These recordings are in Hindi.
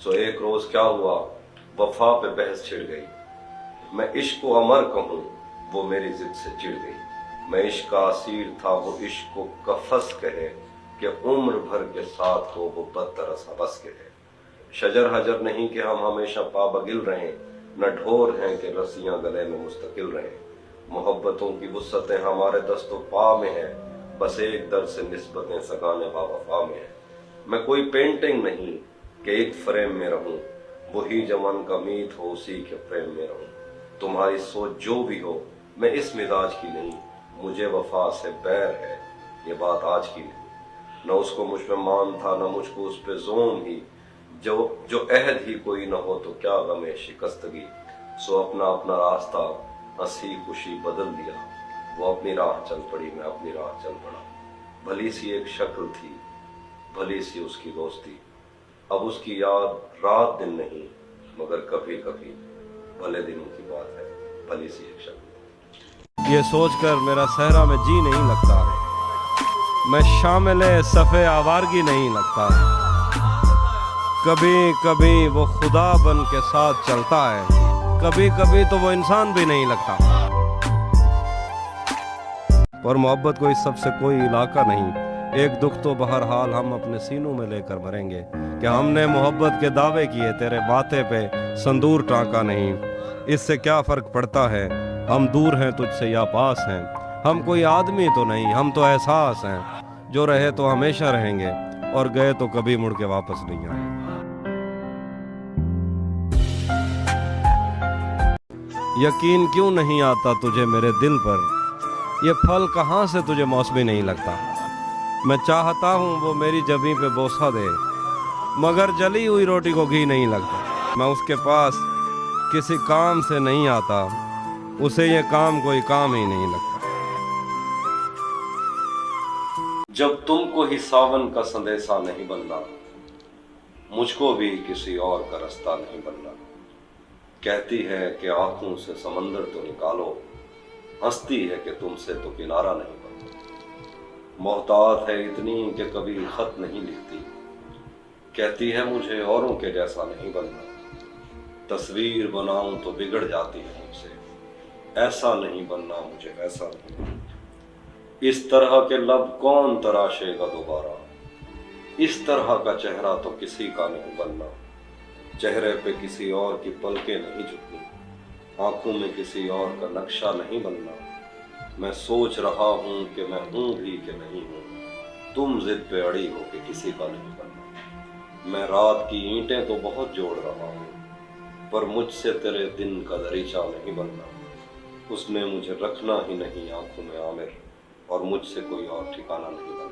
सो एक रोज क्या हुआ, वफा पे बहस छिड़ गई। मैं इश्क को अमर कहूं, वो मेरी जिद से चिढ़ गई। मैं इश्क का असीर था, वो इश्क को कफस कहे, कि उम्र भर के साथ हो वो बदतरस हवस के है। शजर हजर नहीं कि हम हमेशा पाबगिल रहें, न ढोर हैं कि रस्सियां गले में मुस्तकिल रहें। मोहब्बतों की वुस्सतें हमारे दस्तों पा में है, बस एक दर से निस्बतें सगाने वफा में है। मैं कोई पेंटिंग नहीं कि एक फ्रेम में रहूं, वही जमन का मीत हो उसी के प्रेम में रहूं। तुम्हारी सोच जो भी हो, मैं इस मिजाज की नहीं, मुझे वफा से बैर है, ये बात आज की नहीं। न उसको मुझ पे मान था, न मुझको उस पे जोम ही, जो अहद ही कोई न हो तो क्या गमे शिकस्तगी। सो अपना अपना रास्ता हंसी खुशी बदल दिया, वो अपनी राह चल पड़ी, मैं अपनी राह चल पड़ा। भली सी एक शक्ल थी, भली सी उसकी दोस्ती, अब उसकी याद रात दिन नहीं, मगर कभी कभी भले दिनों की बात है, भली सी एक शक्ल। ये सोचकर मेरा सहरा में जी नहीं लगता, मैं शामिल सफ़े आवारगी नहीं लगता। कभी कभी वो खुदा बन के साथ चलता है, कभी कभी तो वो इंसान भी नहीं लगता। पर मोहब्बत को इस सबसे कोई इलाका नहीं। एक दुख तो बहरहाल हम अपने सीनों में लेकर मरेंगे, कि हमने मोहब्बत के दावे किए, तेरे माथे पे संदूर टांका नहीं। इससे क्या फर्क पड़ता है, हम दूर हैं तुझसे या पास हैं। हम कोई आदमी तो नहीं, हम तो एहसास हैं, जो रहे तो हमेशा रहेंगे और गए तो कभी मुड़ के वापस नहीं आएंगे। यकीन क्यों नहीं आता तुझे मेरे दिल पर, ये फल कहाँ से तुझे मौसमी नहीं लगता। मैं चाहता हूँ वो मेरी जबीं पे बोसा दे, मगर जली हुई रोटी को घी नहीं लगता। मैं उसके पास किसी काम से नहीं आता, उसे ये काम कोई काम ही नहीं लगता। जब तुमको ही सावन का संदेशा नहीं बनना, मुझको भी किसी और का रास्ता नहीं बनना। कहती है कि आंखों से समंदर तो निकालो, हंसती है कि तुमसे तो किनारा नहीं बनता। मोहतात है इतनी कि कभी खत नहीं लिखती, कहती है मुझे औरों के जैसा नहीं बनना। तस्वीर बनाऊं तो बिगड़ जाती है मुझसे, ऐसा नहीं बनना मुझे वैसा नहीं बनना। इस तरह के लब कौन तराशेगा दोबारा, इस तरह का चेहरा तो किसी का नहीं बनना। चेहरे पे किसी और की पलकें नहीं झुकनी, आंखों में किसी और का नक्शा नहीं बनना। मैं सोच रहा हूं कि मैं हूं भी कि नहीं हूं, तुम जिद पे अड़ी हो कि किसी का नहीं बनना। मैं रात की ईंटें तो बहुत जोड़ रहा हूं, पर मुझसे तेरे दिन का दरीचा नहीं बनना। उसने मुझे रखना ही नहीं आंखों में आमिर, और मुझसे कोई और ठिकाना नहीं बनना।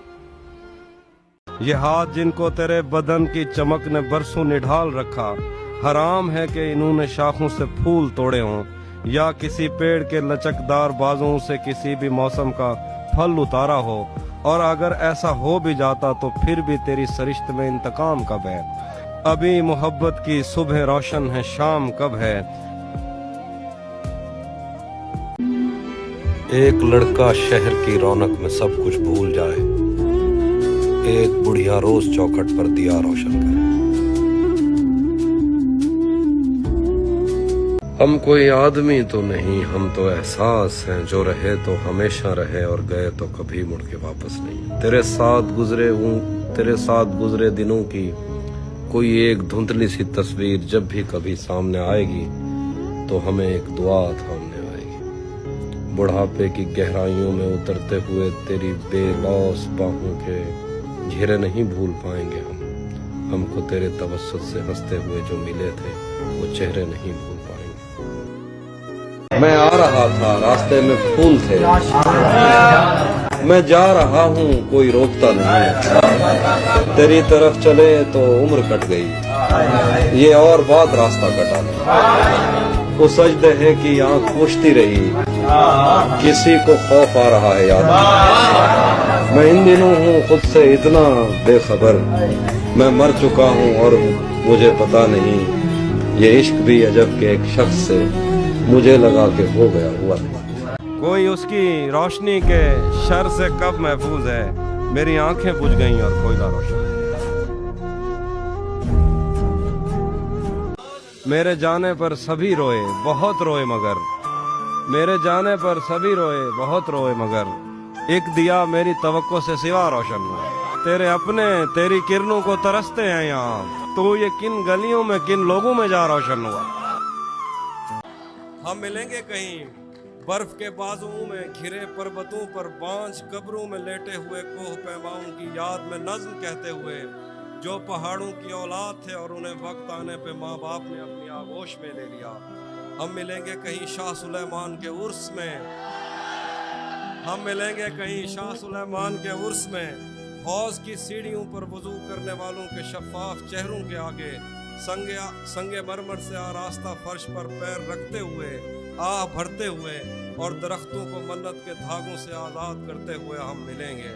ये हाथ जिनको तेरे बदन की चमक ने बरसों निढाल रखा, हराम है कि इन्होंने शाखों से फूल तोड़े हों, या किसी पेड़ के लचकदार बाजों से किसी भी मौसम का फल उतारा हो। और अगर ऐसा हो भी जाता तो फिर भी तेरी सरिश्त में इंतकाम कब है। अभी मोहब्बत की सुबह रोशन है, शाम कब है। एक लड़का शहर की रौनक में सब कुछ भूल जाए, एक बुढ़िया रोज चौखट पर दिया रोशन करे। हम कोई आदमी तो नहीं, हम तो एहसास हैं, जो रहे तो हमेशा रहे और गए तो कभी मुड़ के वापस नहीं। तेरे साथ गुजरे दिनों की कोई एक धुंधली सी तस्वीर जब भी कभी सामने आएगी, तो हमें एक दुआ थामने आएगी। बुढ़ापे की गहराइयों में उतरते हुए तेरी बेलौस बाहों के घेरे नहीं भूल पाएंगे हम। हमको तेरे तवस्सुत से हंसते हुए जो मिले थे, वो चेहरे नहीं भूल पाएंगे। मैं आ रहा था, रास्ते में फूल थे, मैं जा रहा हूँ, कोई रोकता नहीं। तेरी तरफ चले तो उम्र कट गई, ये और बात रास्ता कटा नहीं। वो सजदे है कि आंख पूछती रही, किसी को खौफ आ रहा है याद। मैं इन दिनों हूँ खुद से इतना बेखबर, मैं मर चुका हूँ और मुझे पता नहीं। ये इश्क भी अजब के एक शख्स से मुझे लगा के हो गया हुआ नहीं। कोई उसकी रोशनी के शर से कब महफूज है, मेरी आंखें बुझ गईं और कोयला रोशन। मेरे जाने पर सभी रोए, बहुत रोए मगर मेरे जाने पर सभी रोए, बहुत रोए मगर एक दिया मेरी तवक्को से सिवा रोशन हुआ। तेरे अपने तेरी किरणों को तरसते हैं यहाँ, तो ये किन गलियों में किन लोगों में जा रोशन हुआ। हम मिलेंगे कहीं बर्फ के बाजुओं में घिरे पर्वतों पर, बांझ कब्रों में लेटे हुए कोह पैमाओं की याद में नज्म कहते हुए, जो पहाड़ों की औलाद थे और उन्हें वक्त आने पे माँ बाप ने अपनी आगोश में ले लिया। हम मिलेंगे कहीं शाह सुलेमान के उर्स में, हम मिलेंगे कहीं शाह सुलेमान के उर्स में, हौज की सीढ़ियों पर वुजू करने वालों के शफाफ चेहरों के आगे, संगे मरमर से आरास्ता फर्श पर पैर रखते हुए, आह भरते हुए और दरख्तों को मन्नत के धागों से आज़ाद करते हुए हम मिलेंगे।